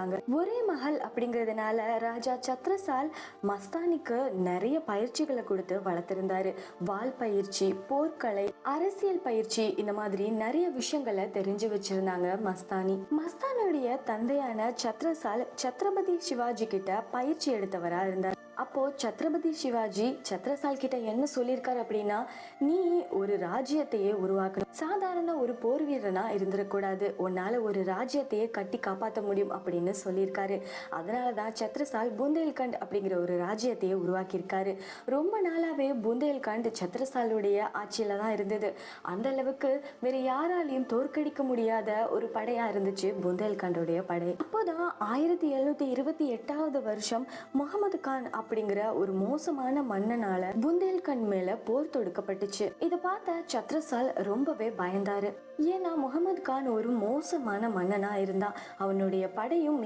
இருந்திருக்காங்க. ஒரே மகள் அப்படிங்கிறதுனால ராஜா சத்ரசால் மஸ்தானிக்கு நிறைய பயிற்சிகளை கொடுத்து வளர்த்திருந்தாரு. வால் பயிற்சி, போர்க்கலை, அரசியல் பயிற்சி, இந்த மாதிரி நிறைய விஷயங்களை தெரிஞ்சு வச்சிருந்தாங்க மஸ்தானுடைய தந்தையான சத்ரசால் சத்ரபதி சிவாஜி கிட்ட பயிற்சி எடுத்தவரா இருந்தார். அப்போ சத்ரபதி சிவாஜி சத்ரசால் கிட்ட என்ன சொல்லியிருக்காரு அப்படின்னா, நீ ஒரு ராஜ்யத்தையே உருவாக்கணும், சாதாரண ஒரு போர் வீரனா இருந்துடக்கூடாது, உன்னால ஒரு ராஜ்யத்தையே கட்டி காப்பாற்ற முடியும் அப்படின்னு சொல்லியிருக்காரு. அதனாலதான் சத்ரசால் புந்தேல்கண்ட் அப்படிங்கிற ஒரு ராஜ்யத்தையே உருவாக்கியிருக்காரு. ரொம்ப நாளாவே புந்தேல்கண்ட் சத்ரசாலுடைய ஆட்சியில தான் இருந்தது. அந்த அளவுக்கு வேற யாராலையும் தோற்கடிக்க முடியாத ஒரு படையா இருந்துச்சு புந்தேல்கண்டுடைய படை. அப்போதான் 1728 வருஷம் முகமது கான் அப்படிங்கிற ஒரு மோசமான மன்னனால புந்தேல்கண்ட் மேல போர் தொடுக்கப்பட்டுச்சு. இதை பார்த்த சத்ரசால் ரொம்பவே பயந்தாரு. ஏன்னா முகமது கான் ஒரு மோசமான மன்னனா இருந்தா, அவனுடைய படையும்